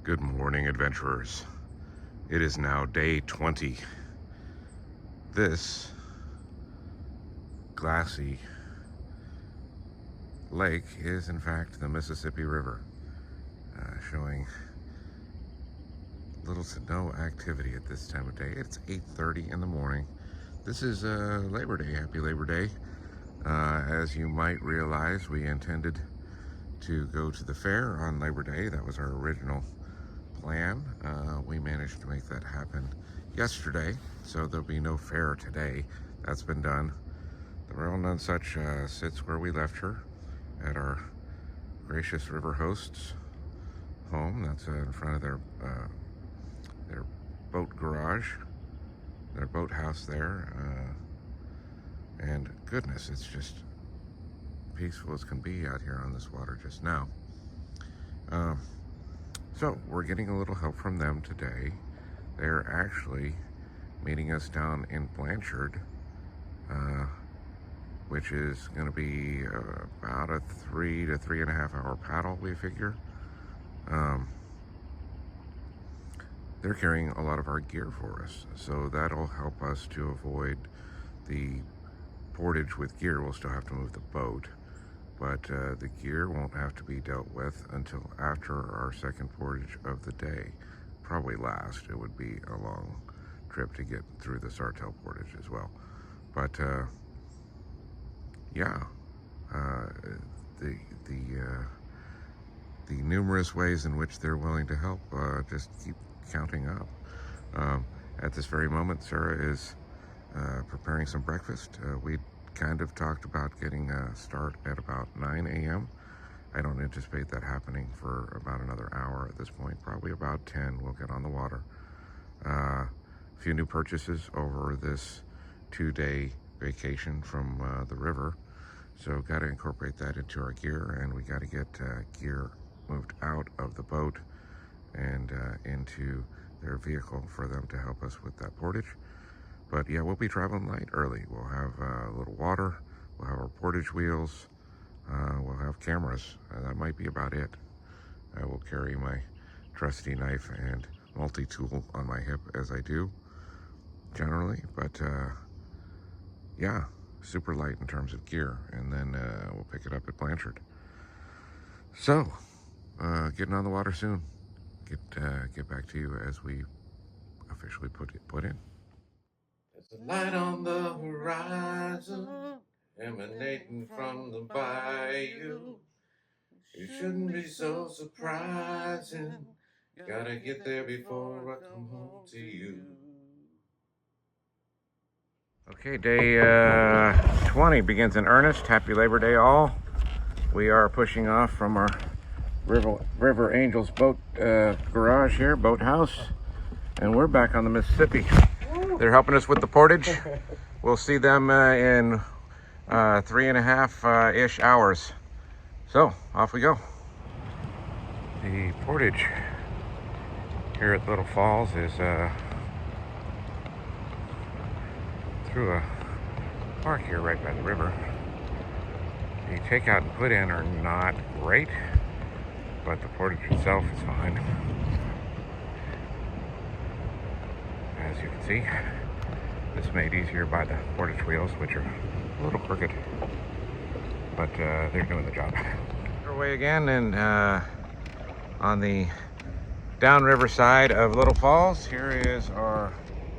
Good morning, adventurers. It is now day 20. This glassy lake is in fact the Mississippi River, showing little to no activity at this time of day. It's 8:30 in the morning. This is Labor Day. Happy Labor Day. As you might realize, we intended to go to the fair on Labor Day. That was our original plan. We managed to make that happen yesterday, so there'll be no fair today. That's been done. The Reverend None Such sits where we left her at our gracious river host's home. That's in front of their boat garage, their boathouse there. And goodness, it's just peaceful as can be out here on this water just now. So we're getting a little help from them today. They're actually meeting us down in Blanchard, which is going to be about a 3 to 3.5 hour paddle, we figure. They're carrying a lot of our gear for us, so that'll help us to avoid the portage with gear. We'll still have to move the boat, but the gear won't have to be dealt with until after our second portage of the day. Probably last. It would be a long trip to get through the Sartell portage as well. But yeah, the numerous ways in which they're willing to help just keep counting up. At this very moment, Sarah is preparing some breakfast. We kind of talked about getting a start at about 9 a.m. I don't anticipate that happening for about another hour at this point. Probably about 10 we'll get on the water. A few new purchases over this 2-day vacation from the river. So got to incorporate that into our gear, and we got to get gear moved out of the boat and into their vehicle for them to help us with that portage. But yeah, we'll be traveling light early. We'll have a little water, we'll have our portage wheels, we'll have cameras. That might be about it. I will carry my trusty knife and multi-tool on my hip as I do generally, but yeah, super light in terms of gear, and then we'll pick it up at Blanchard. So, getting on the water soon. Get back to you as we officially put in. There's a light on the horizon, emanating from the bayou. It shouldn't be so surprising. Gotta get there before I come home to you. Okay, day 20 begins in earnest. Happy Labor Day, all. We are pushing off from our River Angels boat garage here, boathouse, and we're back on the Mississippi. They're helping us with the portage. We'll see them in 3.5-ish hours. So, off we go. The portage here at Little Falls is through a park here right by the river. The takeout and put in are not great, but the portage itself is fine. As you can see, this is made easier by the portage wheels, which are a little crooked, but they're doing the job. We're away again, and on the downriver side of Little Falls, here is our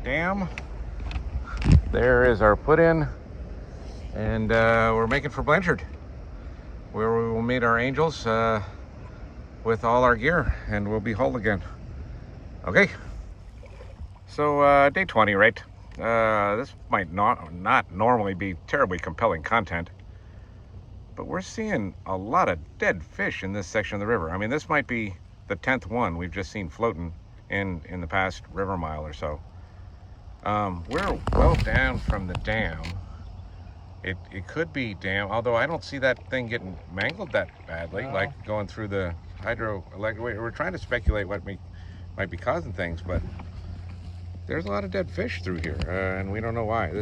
dam. There is our put-in, and we're making for Blanchard, where we will meet our angels with all our gear, and we'll be whole again. Okay. So day 20, right? This might not normally be terribly compelling content, but we're seeing a lot of dead fish in this section of the river. I mean, this might be the 10th one we've just seen floating in the past river mile or so. We're well down from the dam. It could be dam, although I don't see that thing getting mangled that badly, like going through the hydroelectric. We're trying to speculate what might be causing things, but there's a lot of dead fish through here, and we don't know why.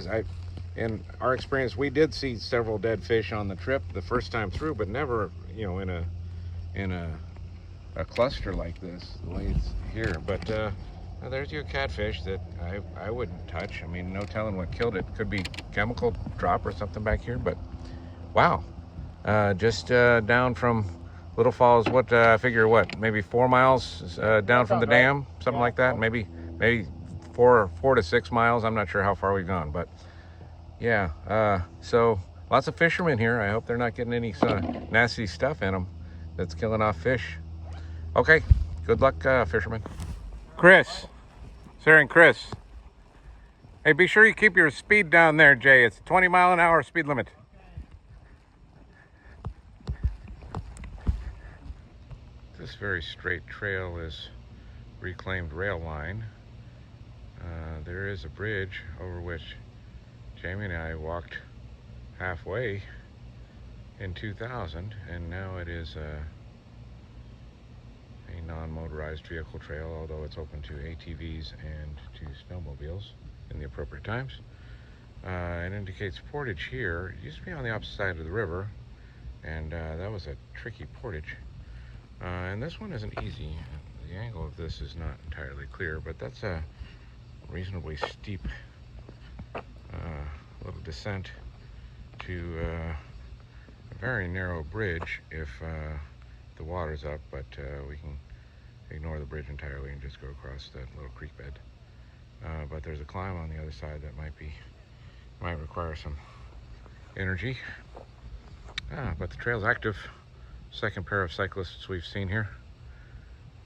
In our experience, we did see several dead fish on the trip the first time through, but never, in a a cluster like this, the way it's here. But there's your catfish that I wouldn't touch. I mean, no telling what killed it. Could be chemical drop or something back here, but wow. Just down from Little Falls, what I figure what, maybe 4 miles down from the dam, something like that. Maybe four to 6 miles. I'm not sure how far we've gone, but yeah. So lots of fishermen here. I hope they're not getting any nasty stuff in them that's killing off fish. Okay, good luck, fishermen. Chris, Sarah and Chris. Hey, be sure you keep your speed down there, Jay. It's 20-mile-an-hour speed limit. This very straight trail is reclaimed rail line. There is a bridge over which Jamie and I walked halfway in 2000, and now it is a non-motorized vehicle trail, although it's open to ATVs and to snowmobiles in the appropriate times. It indicates portage here. It used to be on the opposite side of the river, and that was a tricky portage. And this one isn't easy. The angle of this is not entirely clear, but that's a reasonably steep little descent to a very narrow bridge if the water's up, but we can ignore the bridge entirely and just go across that little creek bed. But there's a climb on the other side that might require some energy. But the trail's active. Second pair of cyclists we've seen here.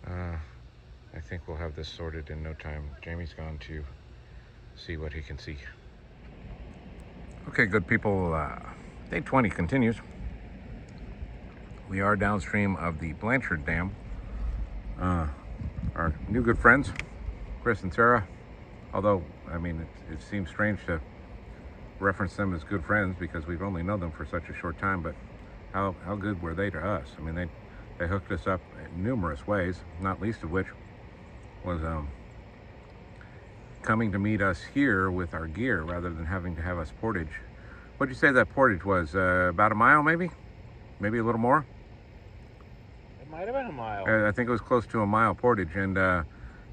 I think we'll have this sorted in no time. Jamie's gone to see what he can see. Okay, good people, day 20 continues. We are downstream of the Blanchard Dam. Our new good friends, Chris and Sarah, although, I mean, it seems strange to reference them as good friends because we've only known them for such a short time, but how good were they to us? I mean, they hooked us up in numerous ways, not least of which was coming to meet us here with our gear rather than having to have us portage. What'd you say that portage was? About a mile, maybe a little more? It might have been a mile. I think it was close to a mile portage, and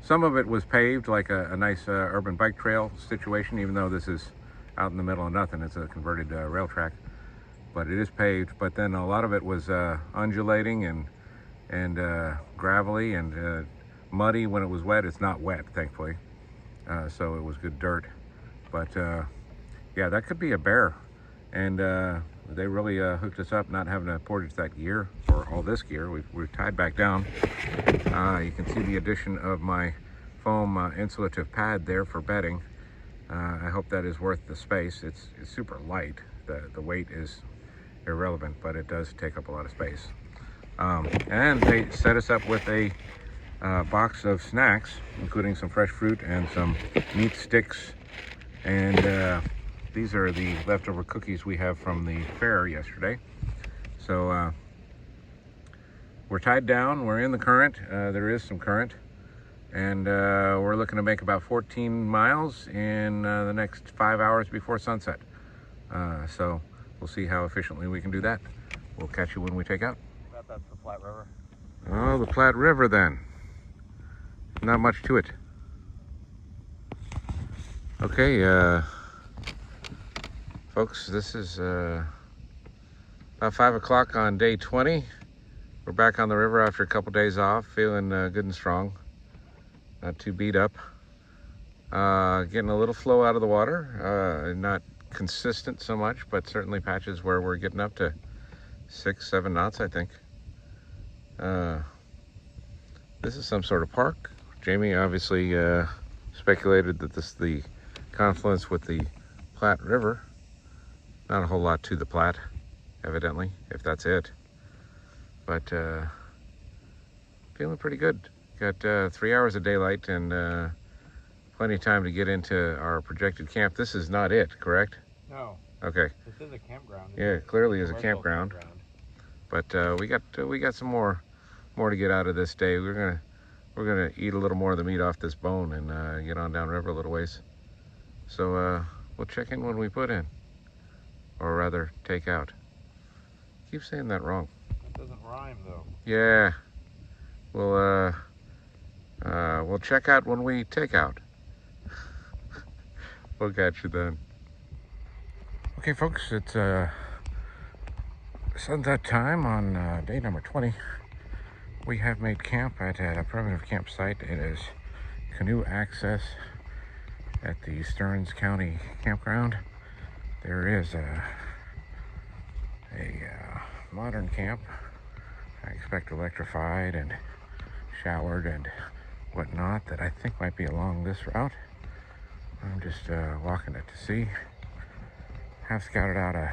some of it was paved, like a nice urban bike trail situation, even though this is out in the middle of nothing. It's a converted rail track, but it is paved. But then a lot of it was undulating and gravelly and muddy when it was wet. It's not wet, thankfully, so it was good dirt. But yeah, that could be a bear, and they really hooked us up, not having to portage that gear, or all this gear. We've tied back down. You can see the addition of my foam insulative pad there for bedding. I hope that is worth the space. It's super light. The weight is irrelevant, but it does take up a lot of space. And they set us up with a box of snacks, including some fresh fruit and some meat sticks. And these are the leftover cookies we have from the fair yesterday. So we're tied down. We're in the current. There is some current. And we're looking to make about 14 miles in the next 5 hours before sunset. So we'll see how efficiently we can do that. We'll catch you when we take out. I bet that's the Platte River. Oh, the Platte River then. Not much to it. Okay, folks, this is about 5 o'clock on day 20. We're back on the river after a couple days off, feeling good and strong. Not too beat up. Getting a little flow out of the water. Not consistent so much, but certainly patches where we're getting up to 6-7 knots, I think. This is some sort of park. Jamie obviously speculated that this is the confluence with the Platte River. Not a whole lot to the Platte, evidently, if that's it. But feeling pretty good. Got 3 hours of daylight and plenty of time to get into our projected camp. This is not it, correct? No. Okay. This is a campground. Yeah, it clearly is a campground. But we got some more to get out of this day. We're gonna eat a little more of the meat off this bone and get on downriver a little ways. So we'll check in when we put in, or rather take out. Keep saying that wrong. It doesn't rhyme though. Yeah. we'll check out when we take out. We'll catch you then. Okay, folks, it's sunset time on day number 20. We have made camp at a primitive campsite. It is canoe access at the Stearns County campground. There is a modern camp. I expect electrified and showered and whatnot that I think might be along this route. I'm just walking it to see. Have scouted out a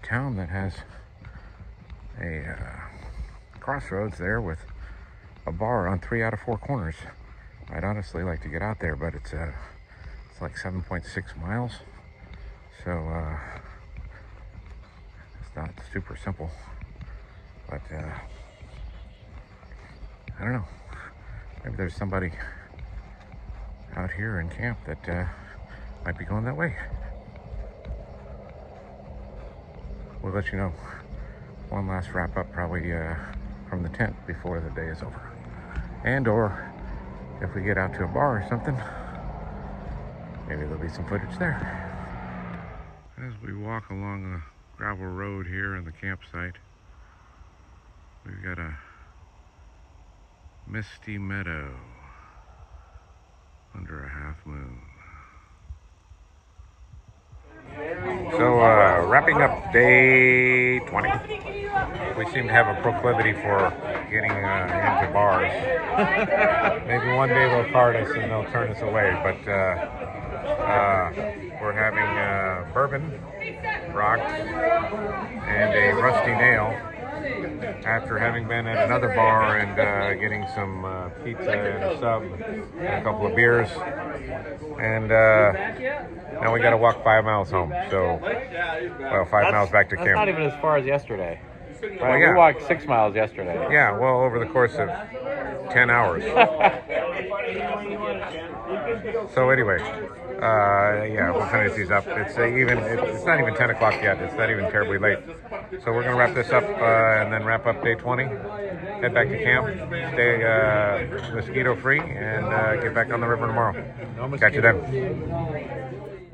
town that has a crossroads there with a bar on 3 out of 4 corners. I'd honestly like to get out there, but it's like 7.6 miles, so it's not super simple. But I don't know. Maybe there's somebody out here in camp that might be going that way. We'll let you know. One last wrap up, probably from the tent before the day is over. And or if we get out to a bar or something, maybe there'll be some footage there. As we walk along the gravel road here in the campsite, we've got a misty meadow under a half moon. So wrapping up day 20. We seem to have a proclivity for getting into bars. Maybe one day they'll card us and they'll turn us away, but we're having bourbon, rocks, and a rusty nail after having been at another bar and getting some pizza and a sub and a couple of beers. And now we got to walk 5 miles home. So, well, 5 miles back to camp. That's not even as far as yesterday. Right? Well, yeah. We walked 6 miles yesterday. Yeah, well, over the course of 10 hours. So anyway, yeah, we'll finish these up. It's not even 10 o'clock yet. It's not even terribly late. So we're going to wrap this up and then wrap up day 20. Head back to camp, stay mosquito free, and get back on the river tomorrow. Catch you then.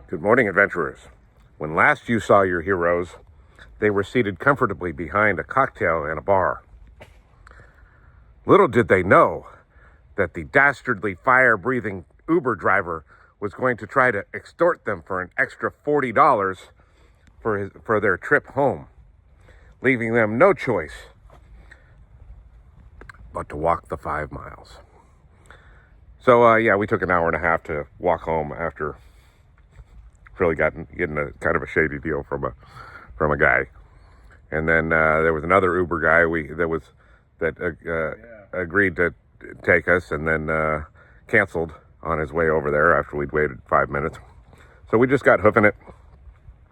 Good morning, adventurers. When last you saw your heroes, they were seated comfortably behind a cocktail in a bar. Little did they know that the dastardly fire-breathing Uber driver was going to try to extort them for an extra $40 for their trip home, leaving them no choice but to walk the 5 miles. So, yeah, we took an hour and a half to walk home after really getting a kind of a shady deal from a guy. And then there was another Uber guy that agreed to take us and then canceled on his way over there after we'd waited 5 minutes. So we just got hoofing it.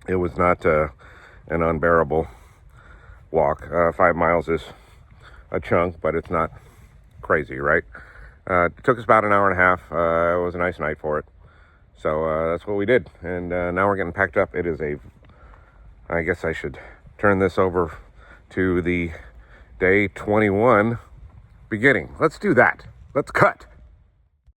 It was not an unbearable walk. 5 miles is a chunk, but it's not crazy, right? It took us about an hour and a half. It was a nice night for it. So that's what we did. And now we're getting packed up. It is I guess I should turn this over to the day 21 beginning. Let's do that. Let's cut.